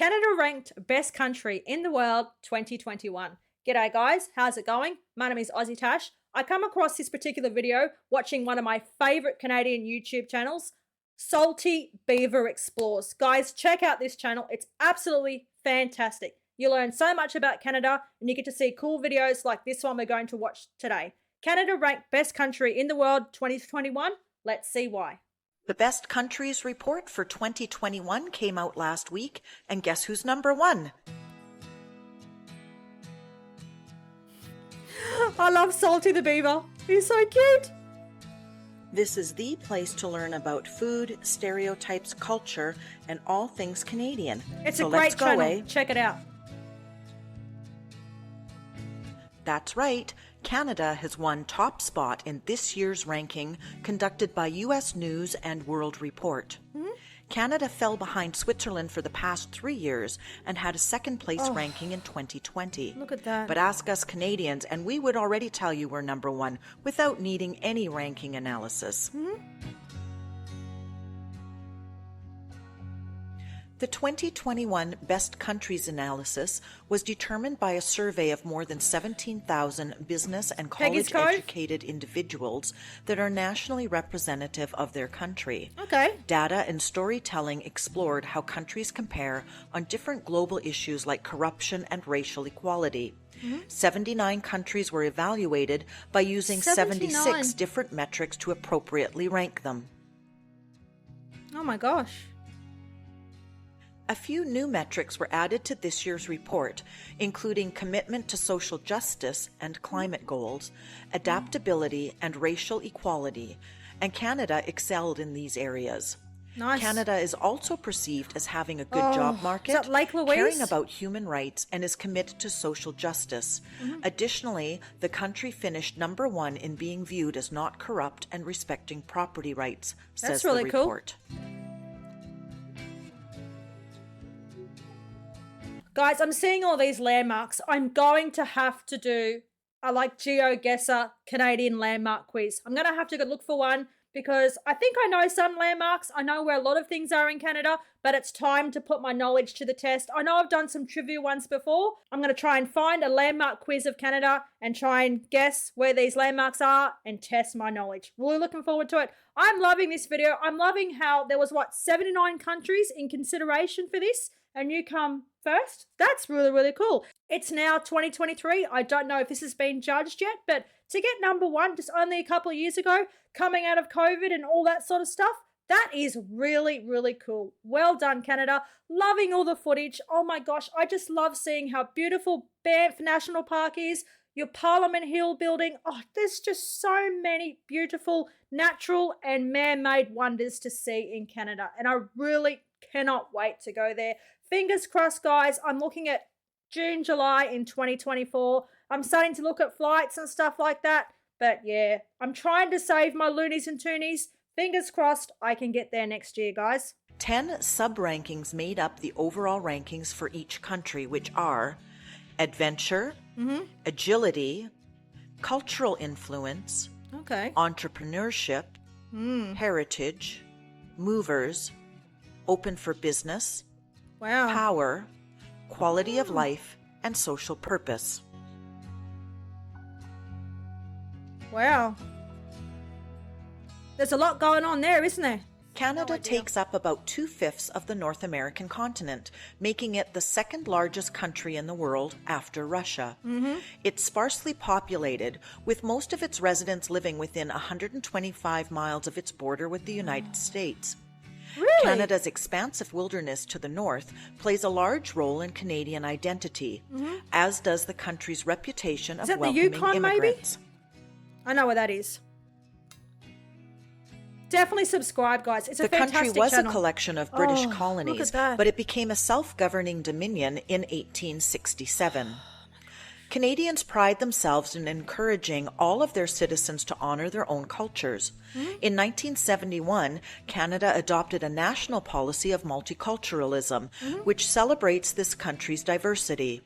Canada ranked best country in the world 2021. G'day guys, how's it going? My name is AussieTash. I come across this particular video watching one of my favorite Canadian YouTube channels, Salty Beaver Explores. Guys, check out this channel. It's absolutely fantastic. You learn so much about Canada and you get to see cool videos like this one we're going to watch today. Canada ranked best country in the world 2021. Let's see why. The Best Countries report for 2021 came out last week, and guess who's number one? I love Salty the Beaver. He's so cute. This is the place to learn about food, stereotypes, culture, and all things Canadian. It's so a great channel. Eh? Check it out. That's right. Canada has won top spot in this year's ranking conducted by U.S. News and World Report. Canada fell behind Switzerland for the past 3 years and had a second place ranking in 2020. Look at that. But ask us Canadians and we would already tell you we're number one without needing any ranking analysis. The 2021 Best Countries analysis was determined by a survey of more than 17,000 business and college-educated individuals that are nationally representative of their country. Okay. Data and storytelling explored how countries compare on different global issues like corruption and racial equality. 79 countries were evaluated by using 76 different metrics to appropriately rank them. Oh my gosh. A few new metrics were added to this year's report, including commitment to social justice and climate goals, adaptability, and racial equality, and Canada excelled in these areas. Nice. Canada is also perceived as having a good job market, is that Lake Louise? caring about human rights, and is committed to social justice. Additionally, the country finished number one in being viewed as not corrupt and respecting property rights, says really the report. Cool. Guys, I'm seeing all these landmarks. I'm going to have to do a GeoGuessr Canadian landmark quiz. I'm going to have to go look for one because I think I know some landmarks. I know where a lot of things are in Canada, but it's time to put my knowledge to the test. I know I've done some trivia ones before. I'm going to try and find a landmark quiz of Canada and try and guess where these landmarks are and test my knowledge. Really looking forward to it. I'm loving this video. I'm loving how there was, 79 countries in consideration for this, and you come first. That's really, really cool. It's now 2023. I don't know if this has been judged yet, but to get number one just only a couple of years ago, coming out of COVID and all that sort of stuff, that is really, really cool. Well done, Canada. Loving all the footage. Oh my gosh, I just love seeing how beautiful Banff National Park is. Your Parliament Hill building. Oh, there's just so many beautiful natural and man-made wonders to see in Canada. And I really cannot wait to go there. Fingers crossed, guys. I'm looking at June, July in 2024. I'm starting to look at flights and stuff like that. But yeah, I'm trying to save my loonies and toonies. Fingers crossed I can get there next year, guys. 10 sub-rankings made up the overall rankings for each country, which are adventure, agility, cultural influence, entrepreneurship, heritage, movers, open for business, power, quality of life, and social purpose. Wow. There's a lot going on there, isn't there? Canada takes up about 2/5 of the North American continent, making it the second largest country in the world after Russia. It's sparsely populated, with most of its residents living within 125 miles of its border with the United States. Really? Canada's expansive wilderness to the north plays a large role in Canadian identity, as does the country's reputation of welcoming Yukon, immigrants. Maybe? I know where that is. Definitely subscribe, guys. It's a fantastic channel. The country was a collection of British colonies, look at that. but it became a self-governing dominion in 1867. Canadians pride themselves in encouraging all of their citizens to honor their own cultures. In 1971, Canada adopted a national policy of multiculturalism, which celebrates this country's diversity.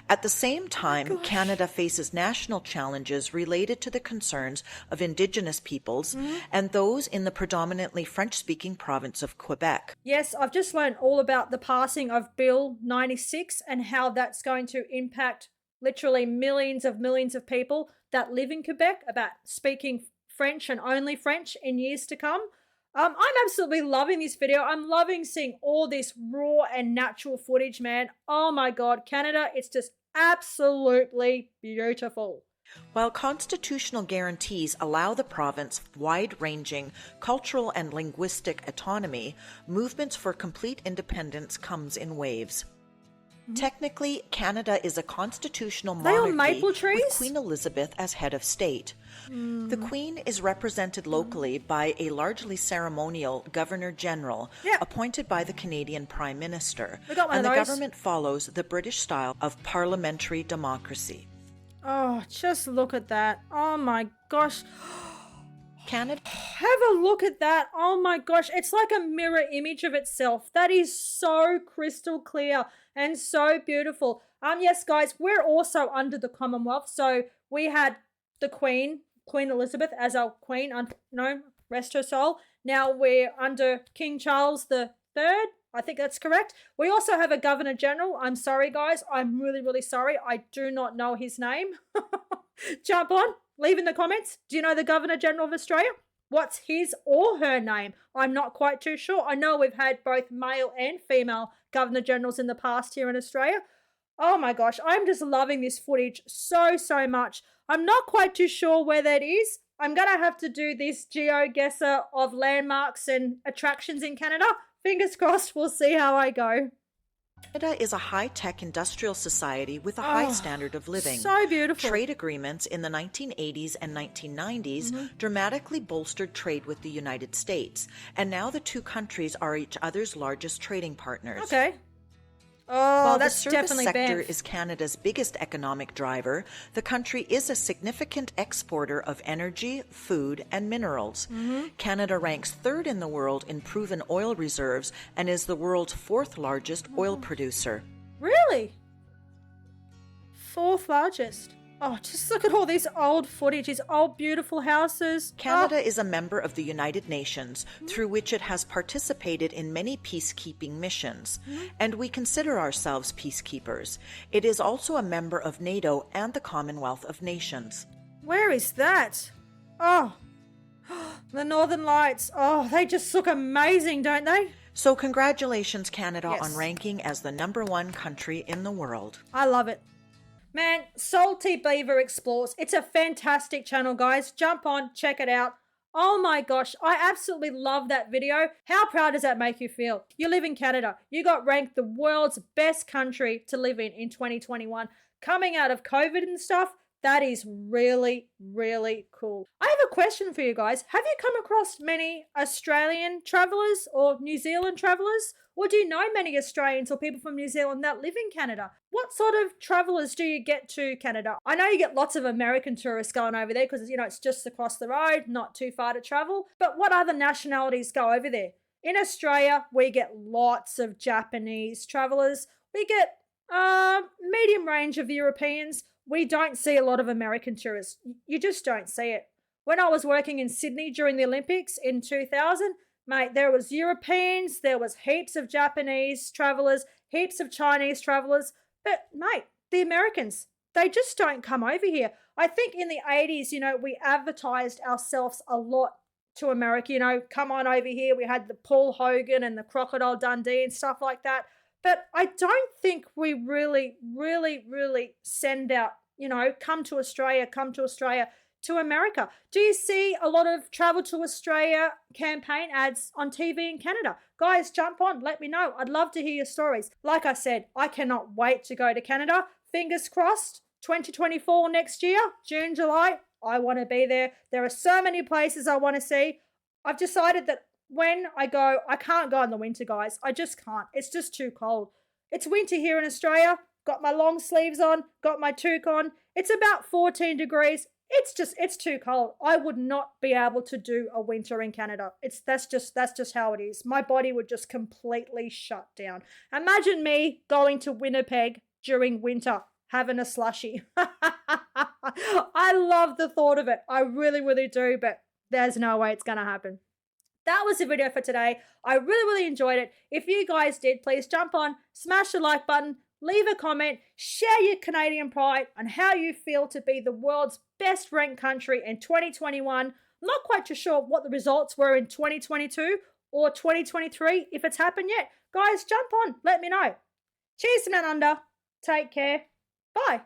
At the same time, Canada faces national challenges related to the concerns of Indigenous peoples and those in the predominantly French-speaking province of Quebec. Yes, I've just learned all about the passing of Bill 96 and how that's going to impact literally millions of people that live in Quebec about speaking French and only French in years to come. I'm absolutely loving this video. I'm loving seeing all this raw and natural footage, man. Oh my God, Canada, it's just absolutely beautiful. While constitutional guarantees allow the province wide-ranging cultural and linguistic autonomy, movements for complete independence comes in waves. Technically, Canada is a constitutional monarchy maple trees? with Queen Elizabeth as head of state. The Queen is represented locally by a largely ceremonial Governor-General appointed by the Canadian Prime Minister, We got one and of the those. government follows the British style of parliamentary democracy. Oh, just look at that. Oh my gosh. Canada Have a look at that. Oh my gosh. It's like a mirror image of itself. That is so crystal clear and so beautiful. Yes, guys, we're also under the Commonwealth. So we had the Queen Elizabeth as our queen, rest her soul. Now we're under King Charles III. I think that's correct. We also have a Governor General. I'm sorry, guys. I'm really sorry. I do not know his name. Jump on. Leave in the comments. Do you know the Governor General of Australia? What's his or her name? I'm not quite too sure. I know we've had both male and female Governor Generals in the past here in Australia. Oh my gosh, I'm just loving this footage so much. I'm not quite too sure where that is. I'm going to have to do this GeoGuessr of landmarks and attractions in Canada. Fingers crossed, we'll see how I go. Canada is a high-tech industrial society with a high standard of living. So beautiful. Trade agreements in the 1980s and 1990s dramatically bolstered trade with the United States, and now the two countries are each other's largest trading partners. Okay. Oh, While that's the service definitely sector Banff. is Canada's biggest economic driver, the country is a significant exporter of energy, food, and minerals. Canada ranks third in the world in proven oil reserves and is the world's fourth largest oil producer. Really? Fourth largest. Oh, just look at all these old footage, these old beautiful houses. Canada is a member of the United Nations, through which it has participated in many peacekeeping missions, and we consider ourselves peacekeepers. It is also a member of NATO and the Commonwealth of Nations. Where is that? Oh, the Northern Lights. Oh, they just look amazing, don't they? So congratulations, Canada, Yes. on ranking as the #1 country in the world. I love it. Man, Salty Beaver Explores. It's a fantastic channel, guys. Jump on, check it out. Oh my gosh, I absolutely love that video. How proud does that make you feel? You live in Canada. You got ranked the world's best country to live in 2021. Coming out of COVID and stuff, that is really cool. I have a question for you guys. Have you come across many Australian travelers or New Zealand travelers? Or do you know many Australians or people from New Zealand that live in Canada? What sort of travelers do you get to Canada? I know you get lots of American tourists going over there because, it's just across the road, not too far to travel. But what other nationalities go over there? In Australia, we get lots of Japanese travelers. We get medium range of Europeans. We don't see a lot of American tourists. You just don't see it. When I was working in Sydney during the Olympics in 2000, mate, there was Europeans, there was heaps of Japanese travelers, heaps of Chinese travelers. But, mate, the Americans, they just don't come over here. I think in the 80s, we advertised ourselves a lot to America, come on over here. We had the Paul Hogan and the Crocodile Dundee and stuff like that. But I don't think we really send out, come to Australia to America. Do you see a lot of Travel to Australia campaign ads on TV in Canada? Guys, jump on, let me know. I'd love to hear your stories. Like I said, I cannot wait to go to Canada. Fingers crossed, 2024 next year, June, July, I want to be there. There are so many places I want to see. I've decided that when I go, I can't go in the winter, guys. I just can't. It's just too cold. It's winter here in Australia. got my long sleeves on, got my toque on. It's about 14 degrees. It's too cold. I would not be able to do a winter in Canada. That's just how it is. My body would just completely shut down. Imagine me going to Winnipeg during winter having a slushie. I love the thought of it. I really, really do, but there's no way it's going to happen. That was the video for today. I really, really enjoyed it. If you guys did, please jump on, smash the like button, leave a comment, share your Canadian pride and how you feel to be the world's best ranked country in 2021. I'm not quite too sure what the results were in 2022 or 2023, if it's happened yet. Guys, jump on, let me know. Cheers from down under. Take care. Bye.